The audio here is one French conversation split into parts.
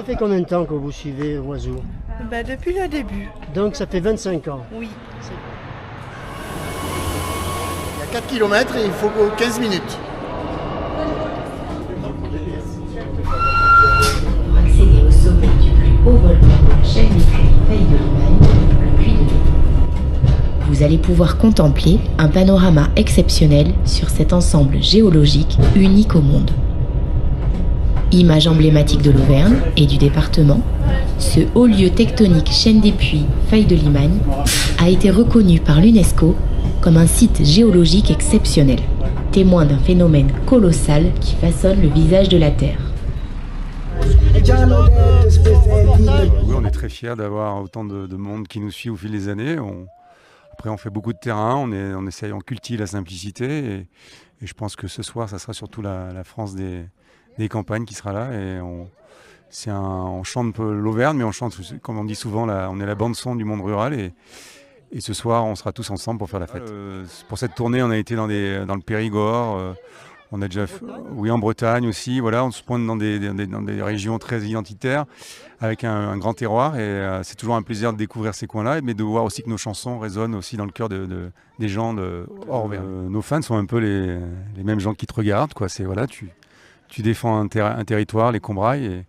ça fait combien de temps que vous suivez Oiseau? Depuis le début. Donc ça fait 25 ans. Oui. Il y a 4 km et il faut 15 minutes. Pour accéder au sommet du plus haut volcan de la chaîne des puits Faye de Limagne, le Puy de Dôme. Vous allez pouvoir contempler un panorama exceptionnel sur cet ensemble géologique unique au monde. Image emblématique de l'Auvergne et du département, ce haut lieu tectonique chaîne des puits Faye de Limagne a été reconnu par l'UNESCO comme un site géologique exceptionnel, témoin d'un phénomène colossal qui façonne le visage de la Terre. Oui, on est très fiers d'avoir autant de monde qui nous suit au fil des années. Après, on fait beaucoup de terrain, on essaye, on cultive la simplicité et je pense que ce soir, ça sera surtout la France des campagnes qui sera là. Et on chante un peu l'Auvergne, mais on chante, comme on dit souvent, on est la bande-son du monde rural. Et ce soir, on sera tous ensemble pour faire la fête. Pour cette tournée, on a été dans le Périgord. On a déjà, en Bretagne aussi. Voilà, on se pointe dans des régions très identitaires, avec un grand terroir. Et c'est toujours un plaisir de découvrir ces coins-là, mais de voir aussi que nos chansons résonnent aussi dans le cœur des gens hors Auvergne. Nos fans sont un peu les mêmes gens qui te regardent, quoi. C'est voilà, tu défends un territoire, les Combrailles,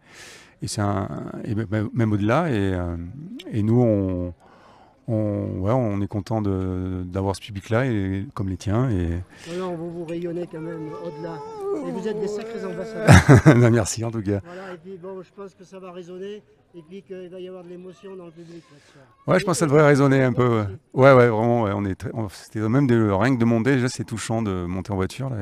et même au-delà. Et nous, on est content d'avoir ce public-là, et comme les tiens. Alors, vous rayonnez quand même au-delà. Et vous êtes des sacrés ambassadeurs. Merci en tout cas. Voilà, et puis je pense que ça va résonner, et puis qu'il va y avoir de l'émotion dans le public. Ouais, je pense que ça devrait résonner un peu. Ouais, vraiment. Ouais, c'était même rien que de monter, déjà c'est touchant de monter en voiture là.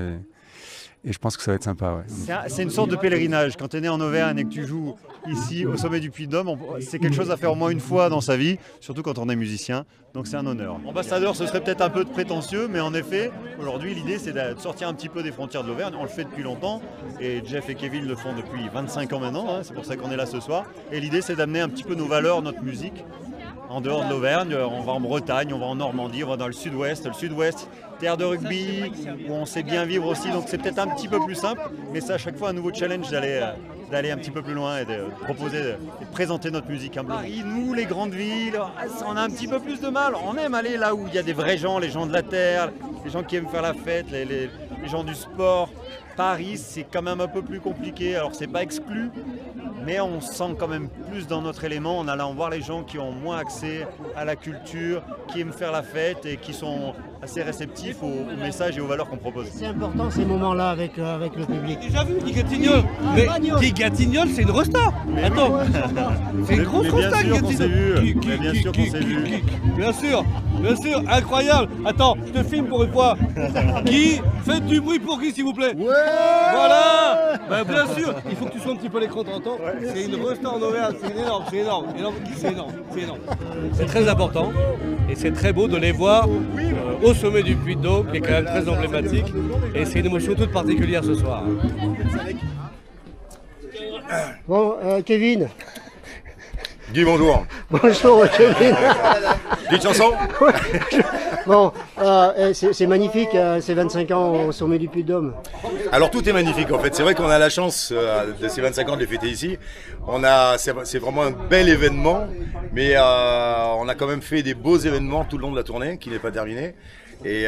Et je pense que ça va être sympa. Ouais. C'est une sorte de pèlerinage. Quand tu es né en Auvergne et que tu joues ici au sommet du Puy de Dôme, c'est quelque chose à faire au moins une fois dans sa vie, surtout quand on est musicien. Donc c'est un honneur. Ambassadeur, ce serait peut-être un peu prétentieux, mais en effet, aujourd'hui, l'idée c'est de sortir un petit peu des frontières de l'Auvergne. On le fait depuis longtemps et Jeff et Kevin le font depuis 25 ans maintenant. C'est pour ça qu'on est là ce soir. Et l'idée c'est d'amener un petit peu nos valeurs, notre musique, en dehors de l'Auvergne. On va en Bretagne, on va en Normandie, on va dans le sud-ouest. Le sud-ouest, terre de rugby, où on sait bien vivre aussi, donc c'est peut-être un petit peu plus simple, mais c'est à chaque fois un nouveau challenge d'aller un petit peu plus loin et de proposer, de présenter notre musique humblement. Paris, nous, les grandes villes, on a un petit peu plus de mal. On aime aller là où il y a des vrais gens, les gens de la terre, les gens qui aiment faire la fête, les gens du sport. Paris, c'est quand même un peu plus compliqué, alors c'est pas exclu, mais on se sent quand même plus dans notre élément en allant voir les gens qui ont moins accès à la culture, qui aiment faire la fête et qui sont assez réceptifs aux messages et aux valeurs qu'on propose. C'est important ces moments-là avec le public. Déjà vu Guy Gatignol, mais Guy Gatignol c'est une resta. Attends, c'est une grosse resta Guy Gatignol. Bien sûr qu'on s'est vu. Bien sûr, incroyable. Attends, je te filme pour une fois. Guy, faites du bruit pour Guy s'il vous plaît. Ouais. Voilà. Bien sûr, il faut que tu sois un petit peu l'écran, t'entends. C'est une resta en Auvergne, c'est énorme. C'est énorme. C'est très important et c'est très beau de les voir au sommet du Puy de Dôme, qui est quand même très emblématique, et c'est une émotion toute particulière ce soir. Bon, Kevin. Dis bonjour. Bonjour, Kevin. Petite chanson. Bon, c'est magnifique, ces 25 ans au sommet du Puy de Dôme. Alors tout est magnifique en fait. C'est vrai qu'on a la chance de ces 25 ans de les fêter ici. C'est vraiment un bel événement, mais on a quand même fait des beaux événements tout le long de la tournée qui n'est pas terminée. Mais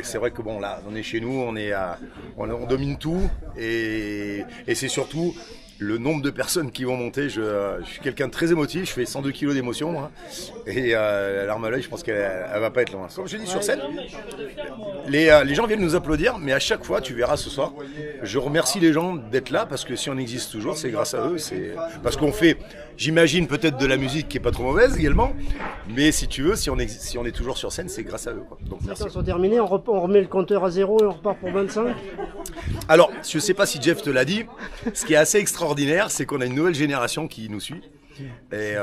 c'est vrai que bon là, on est chez nous, on domine tout et c'est surtout le nombre de personnes qui vont monter. Je suis quelqu'un de très émotif, je fais 102 kilos d'émotion moi, et la larme à l'œil, je pense qu'elle va pas être loin. Comme je dis sur scène, les gens viennent nous applaudir, mais à chaque fois, tu verras ce soir, je remercie les gens d'être là, parce que si on existe toujours, c'est grâce à eux, c'est parce qu'on fait, j'imagine, peut-être de la musique qui est pas trop mauvaise également, mais si tu veux, si on est toujours sur scène, c'est grâce à eux, quoi. Donc merci. Les temps sont terminés, on remet le compteur à 0 et on repart pour 25. Alors, je sais pas si Jeff te l'a dit, ce qui est assez extraordinaire, c'est qu'on a une nouvelle génération qui nous suit. Et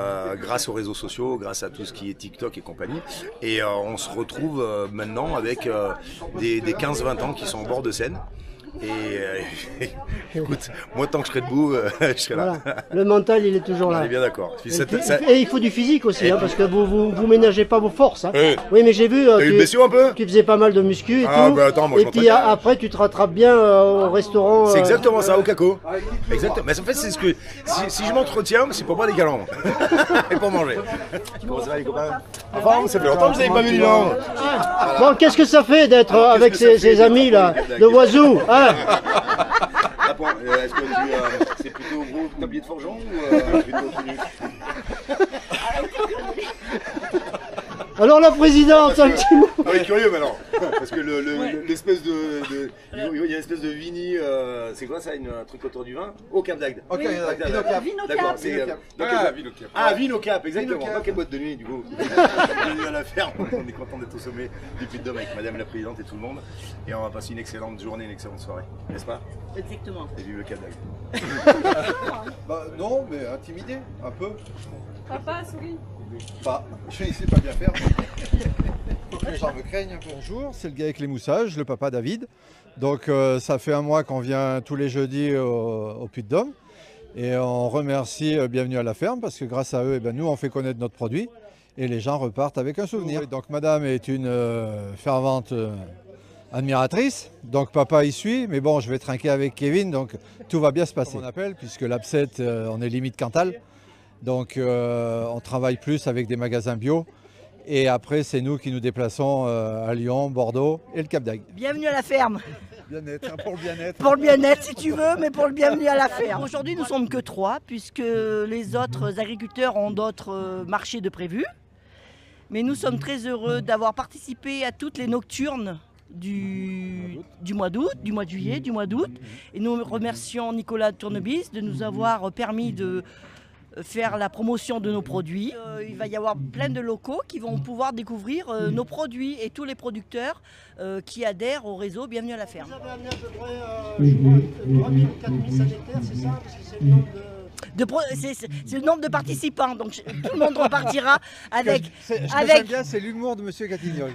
grâce aux réseaux sociaux, grâce à tout ce qui est TikTok et compagnie, et on se retrouve maintenant avec des 15-20 ans qui sont au bord de scène. Et écoute, moi tant que je serai debout, je serai là. Voilà. Le mental, il est toujours On là. est bien d'accord. Et il faut du physique aussi, hein, parce que vous ménagez pas vos forces. Hein. Oui, mais j'ai vu, t'as eu une blessure un peu? tu faisais pas mal de muscu et Ah, tout. bah attends, moi, et je puis m'entraîne. après, tu te rattrapes bien au restaurant. C'est exactement ça, au caco. Exactement. Mais en fait, c'est ce que si je m'entretiens, c'est pour boire des galons et pour manger. Comment ça va les copains? Enfin, ça fait longtemps que vous n'avez pas vu non. Bon, qu'est-ce que ça fait d'être avec ses amis là, de Oiseau, hein? Est-ce que c'est plutôt gros tablier de forgeron ou plutôt nu? Alors la présidente, un petit mot. Ah oui, curieux maintenant, parce que l'espèce de il y a une espèce de vini, c'est quoi ça, un truc autour du vin? Au Cap d'Agde. Ok, d'accord, c'est Vinocap. Ah, Vinocap, exactement. Dans quelle boîte de nuit du coup? Bienvenue à la ferme, on est content d'être au sommet du Puy-de-Dôme avec Madame la Présidente et tout le monde, et on va passer une excellente journée, une excellente soirée, n'est-ce pas? Exactement. Et vive le Cap d'Agde. Bah non, mais intimidé, un peu. Papa, souris. Bah, je ne sais pas bien faire. Faut que les gens me craignent un peu. Bonjour, c'est le gars avec les moussages, le papa David. Donc ça fait un mois qu'on vient tous les jeudis au Puy-de-Dôme. Et on remercie Bienvenue à la ferme parce que grâce à eux, eh ben, nous on fait connaître notre produit et les gens repartent avec un souvenir. Et donc madame est une fervente admiratrice, donc papa y suit, mais bon je vais trinquer avec Kevin, donc tout va bien se passer. On appelle puisque l'Absette, on est limite Cantal. Donc on travaille plus avec des magasins bio et après c'est nous qui nous déplaçons à Lyon, Bordeaux et le Cap d'Agde. Bienvenue à la ferme. Bien-être, hein, pour le bien-être. Pour le bien-être si tu veux, mais pour le bienvenue à la ferme. Aujourd'hui nous sommes que 3 puisque les autres agriculteurs ont d'autres marchés de prévus. Mais nous sommes très heureux d'avoir participé à toutes les nocturnes du mois d'août, du mois de juillet, du mois d'août. Et nous remercions Nicolas Tournebis de nous avoir permis de faire la promotion de nos produits. Il va y avoir plein de locaux qui vont pouvoir découvrir nos produits et tous les producteurs qui adhèrent au réseau Bienvenue à la ferme. Vous avez amené à peu près, je crois, 3 000 ou 4 000 sanitaires, c'est ça? Parce que c'est le nombre c'est le nombre de participants, donc tout le monde repartira avec... Ce que j'aime bien, c'est l'humour de Monsieur Catignol.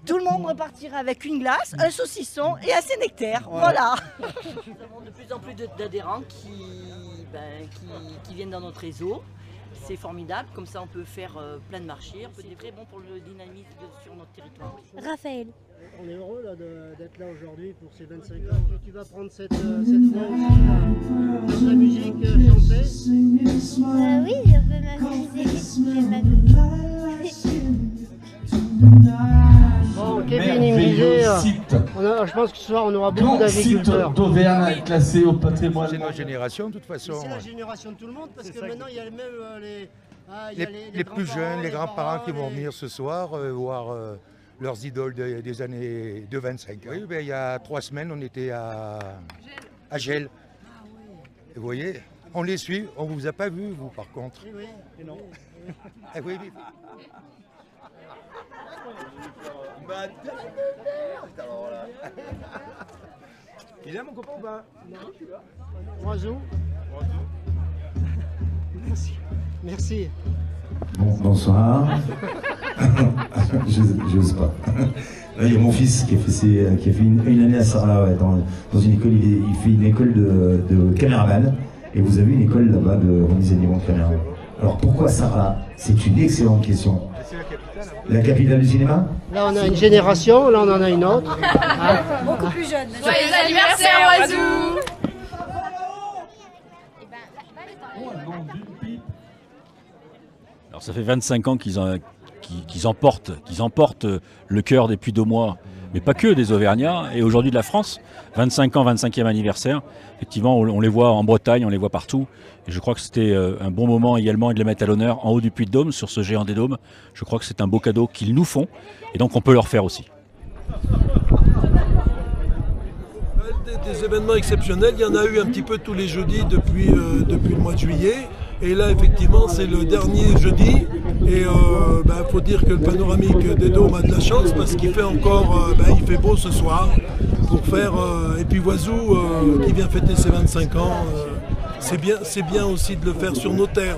Tout le monde repartira avec une glace, un saucisson et un sénectaire. Voilà. Nous avons de plus en plus d'adhérents qui viennent dans notre réseau. C'est formidable, comme ça on peut faire plein de marchés, c'est très bon pour le dynamisme sur notre territoire. Raphaël. On est heureux d'être là aujourd'hui pour ces 25 ans. Tu vas prendre cette fois aussi de la musique chantée. Oui, je peux m'amuser. Je vais Bon, Kevin, il me disait, je pense que ce soir on aura beaucoup d'agriculteurs. d'Auvergne classé au patrimoine. C'est notre génération de toute façon. C'est la génération de tout le monde parce que maintenant il y a même les plus jeunes, les grands-parents qui vont venir ce soir voir leurs idoles des années de 25 ans. Oui, ben, il y a 3 semaines, on était à Gel. Ah, oui. Et vous voyez, on les suit, on ne vous a pas vu, vous, par contre. Oui, et non. Ah, oui, oui. Il est mon copain ou pas? Oiseau. Merci. Merci. Bonsoir. J'ose pas. Là, il y a mon fils qui a fait une année à Sarlat, ouais, dans une école. Il fait une école de caméraman. Et vous avez une école là-bas de remise à niveau de caméra. Alors pourquoi Sarlat? C'est une excellente question. La capitale du cinéma? Là, on a une génération, là, on en a une autre. beaucoup plus jeune. Joyeux anniversaire, Oiseau! Alors ça fait 25 ans qu'ils emportent le cœur des Puy-de-Dômois, mais pas que des Auvergnats, et aujourd'hui de la France. 25 ans, 25e anniversaire. Effectivement, on les voit en Bretagne, on les voit partout. Et je crois que c'était un bon moment également de les mettre à l'honneur en haut du Puy-de-Dôme, sur ce géant des dômes. Je crois que c'est un beau cadeau qu'ils nous font, et donc on peut leur faire aussi. Des événements exceptionnels, il y en a eu un petit peu tous les jeudis depuis le mois de juillet. Et là, effectivement, c'est le dernier jeudi. Et il faut dire que le panoramique des Dômes a de la chance parce qu'il fait encore, il fait beau ce soir pour faire. Et puis Oiseau qui vient fêter ses 25 ans, c'est bien aussi de le faire sur nos terres.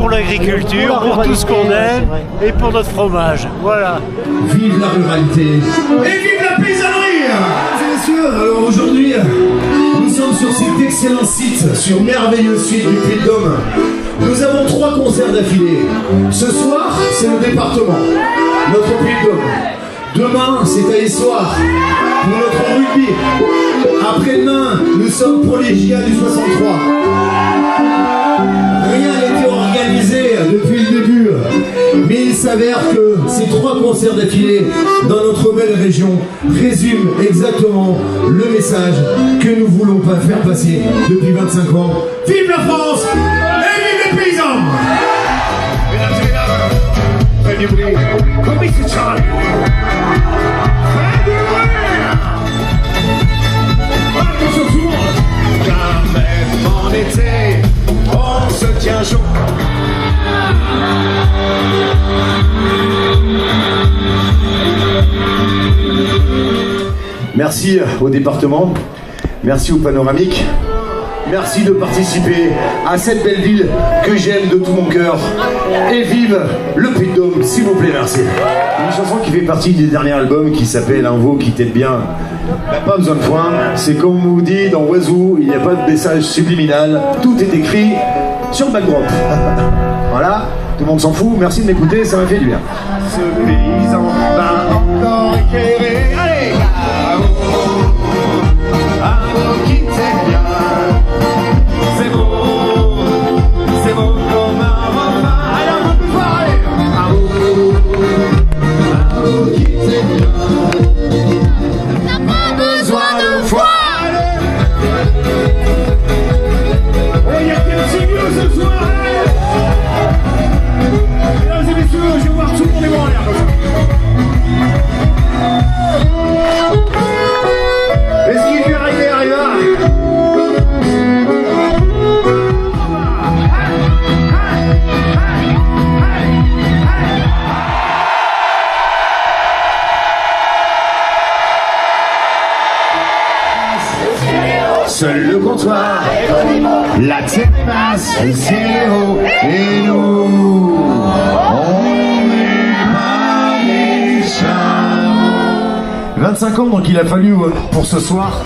pour l'agriculture, pour tout ce qu'on aime et pour notre fromage. Voilà. Vive la ruralité et vive la paysannerie. Mesdames et messieurs, alors aujourd'hui, nous sommes sur cet excellent site, sur merveilleux site du Puy-de-Dôme. Nous avons 3 concerts d'affilée. Ce soir, c'est le département, notre Puy-de-Dôme. Demain, c'est à Essoir pour notre rugby. Après-demain, nous sommes pour les JA du 63. Rien n'était organisé depuis le début, mais il s'avère que ces 3 concerts d'affilée dans notre belle région résument exactement le message que nous voulons pas faire passer depuis 25 ans. Vive la France et vive les paysans! Mesdames et mesdames, faites du bruit, comme ici Charlie. Faites du bruit! Attention tout le monde! Car même en été, on se tient chaud. Merci au département, merci au panoramique, merci de participer à cette belle ville que j'aime de tout mon cœur. Et vive le Puy-de-Dôme, s'il vous plaît, merci. Une chanson qui fait partie du dernier album qui s'appelle Un veau qui t'aide bien. Pas besoin de point, c'est comme on vous dit dans Oiseau, il n'y a pas de message subliminal, tout est écrit sur le backdrop. Voilà, tout le monde s'en fout, merci de m'écouter, ça m'a fait du bien. Ce paysan va encore éclairer, allez! Un veau qui t'aide bien, c'est beau comme un refrain. Allez, un peu plus fort, allez! Un veau qui t'aide bien. T'as pas besoin de foi. Et il y a quel signe ce soir? Mesdames et messieurs, je vais voir tout le monde est bon en l'air comme ça. Est-ce qu'il peut arriver, arriva? Seul le comptoir, la terre est basse, le ciel est haut, et nous, on n'est pas méchants. 25 ans, donc il a fallu pour ce soir.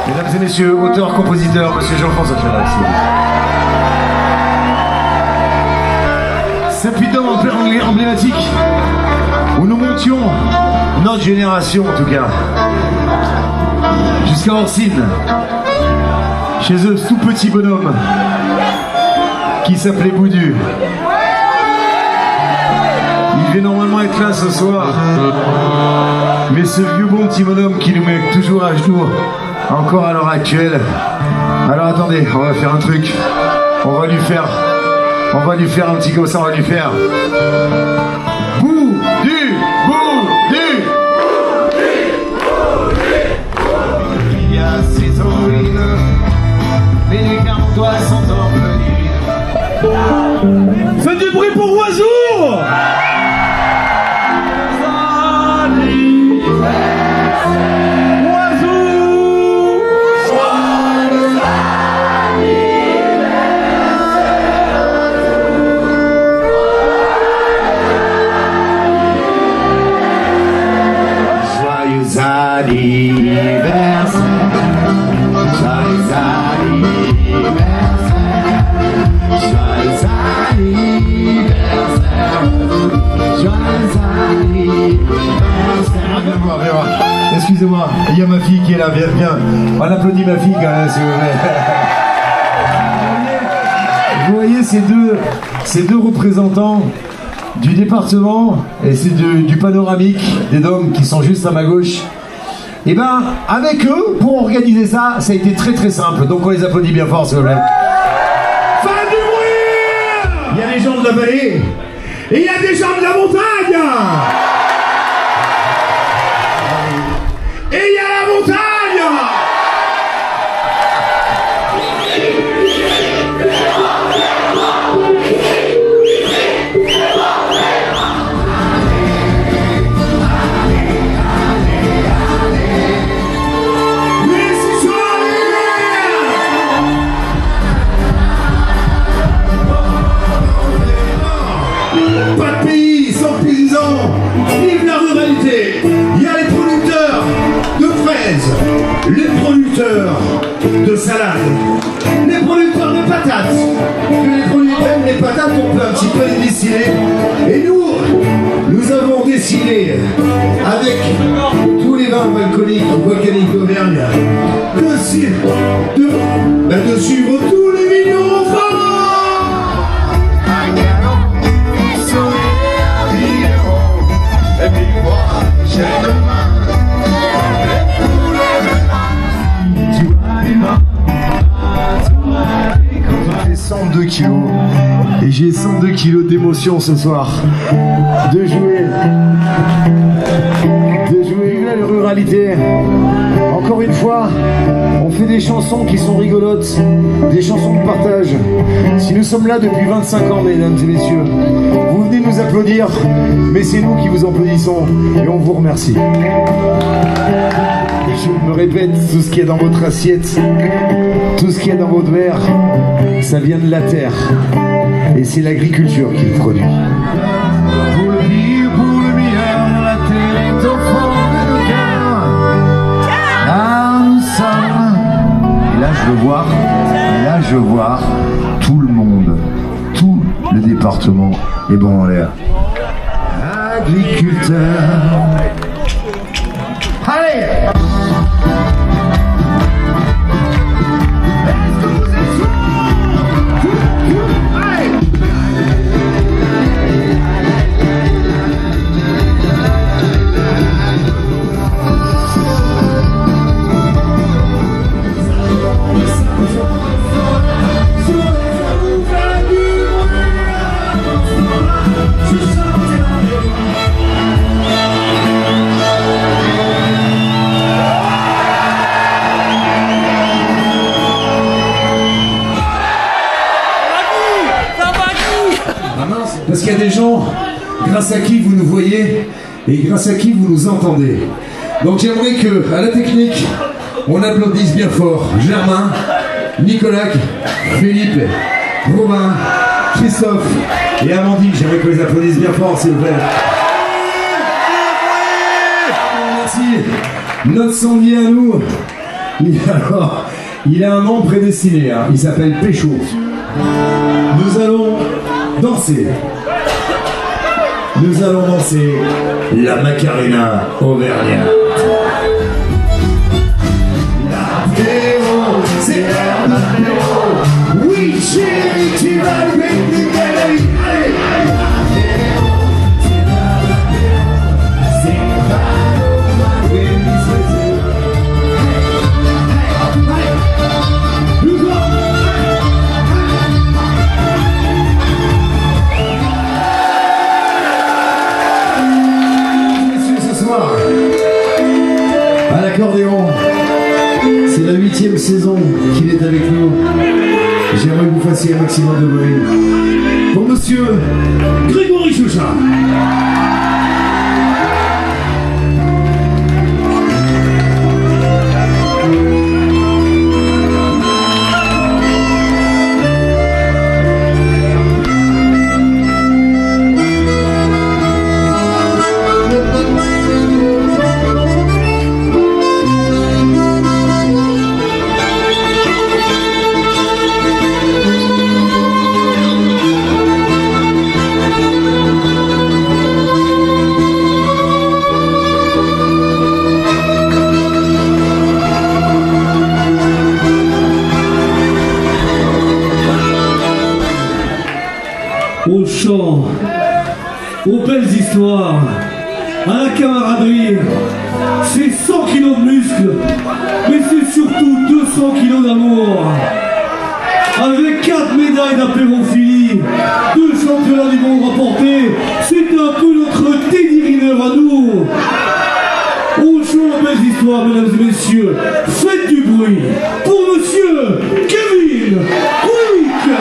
Mesdames et messieurs, auteur-compositeur, monsieur Jean-François Chirac. C'est un Puy-de-Dôme emblématique où nous montions, notre génération en tout cas, jusqu'à Orsine, chez eux, ce tout petit bonhomme qui s'appelait Boudu. Il devait normalement être là ce soir, mais ce vieux bon petit bonhomme qui nous met toujours à genoux, encore à l'heure actuelle. Alors attendez, on va faire un truc. On va lui faire un petit comme ça, on va lui faire Boudu, Boudu. Il y a ces orines, mais les Carantois sont orphelines. Faites du bruit pour Oiseau. Excusez-moi, il y a ma fille qui est là, viens. On applaudit ma fille quand même, s'il vous plaît. Vous voyez ces deux représentants du département et c'est du panoramique des Dômes qui sont juste à ma gauche. Et ben avec eux, pour organiser ça, ça a été très très simple. Donc on les applaudit bien fort, s'il vous plaît. Fin du bruit. Il y a des gens de la vallée et il y a des gens de la montagne. Et il y a la montagne. Lyonnaise, les producteurs de salade, les producteurs de patates, même les patates on peut un petit peu les distiller. Et nous avons décidé, avec tous les vins alcooliques volcaniques d'Auvergne, de suivre tous les vignerons fromages. J'ai 102 kilos et j'ai 102 kilos d'émotion ce soir de jouer la ruralité. Encore une fois, on fait des chansons qui sont rigolotes, des chansons de partage. Si nous sommes là depuis 25 ans, mesdames et messieurs, vous venez nous applaudir, mais c'est nous qui vous applaudissons et on vous remercie. Je me répète, tout ce qu'il y a dans votre assiette, tout ce qu'il y a dans votre verre, ça vient de la terre. Et c'est l'agriculture qui le produit. Pour le pire, pour le meilleur, la terre est au fond de nos cœurs. Là nous sommes. Et là je veux voir tout le monde, tout le département est bon en l'air. Agriculteur. Allez! Parce qu'il y a des gens grâce à qui vous nous voyez et grâce à qui vous nous entendez. Donc j'aimerais que, à la technique, on applaudisse bien fort Germain, Nicolas, Philippe, Romain, Christophe et Amandine. J'aimerais qu'on les applaudisse bien fort, s'il vous plaît. Merci. Notre sanglier à nous, il a un nom prédestiné, hein. Il s'appelle Pécho. Nous allons danser. Nous allons danser la Macarena auvergnate. L'apéro, c'est l'heure d'apéro. Oui, chérie, tu vas le mettre. Allez, l'apéro, c'est l'heure d'apéro. C'est pas à l'accordéon, c'est la 8e saison qu'il est avec nous. J'aimerais que vous fassiez un maximum de bruit pour monsieur Grégory Chouchat. Au chant, aux belles histoires, à la camaraderie, c'est 100 kilos de muscles, mais c'est surtout 200 kilos d'amour. Avec 4 médailles d'apérophilie, 2 championnats du monde remportés, c'est un peu notre Teddy Riner à nous. Au chant, aux belles histoires, mesdames et messieurs, faites du bruit pour monsieur Kevin Quick.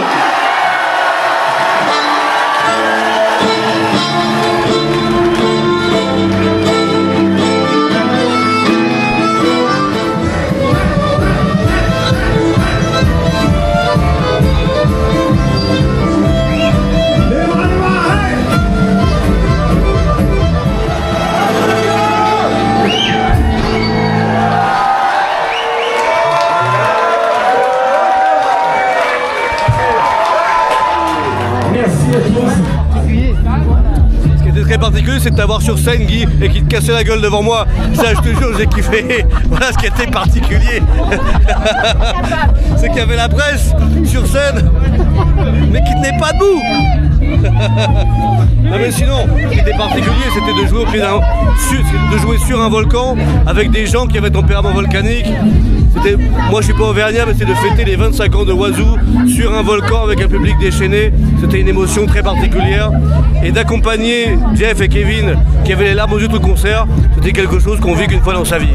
c'est de t'avoir sur scène, Guy, et qui te cassait la gueule devant moi. Ça, je te jure, j'ai kiffé. Voilà ce qui était particulier. C'est qu'il y avait la presse sur scène, mais qui tenait pas debout. Non mais sinon, ce qui était particulier, c'était de jouer sur un volcan avec des gens qui avaient tempérament volcanique. Moi je suis pas auvergnat, mais c'est de fêter les 25 ans de Oiseau sur un volcan avec un public déchaîné. C'était une émotion très particulière. Et d'accompagner Jeff et Kevin, qui avaient les larmes aux yeux tout le concert, c'était quelque chose qu'on vit qu'une fois dans sa vie.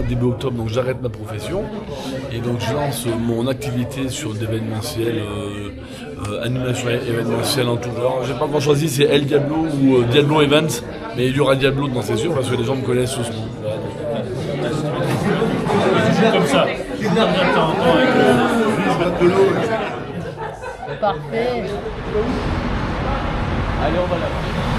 Début octobre, donc j'arrête ma profession et donc je lance mon activité sur l'événementiel, animation événementielle en tout genre. J'ai pas encore choisi, c'est El Diablo ou Diablo Events, mais il y aura Diablo dedans, c'est sûr, parce que les gens me connaissent sous ce nom. Voilà, comme ça. Parfait. Allez, on va là-bas.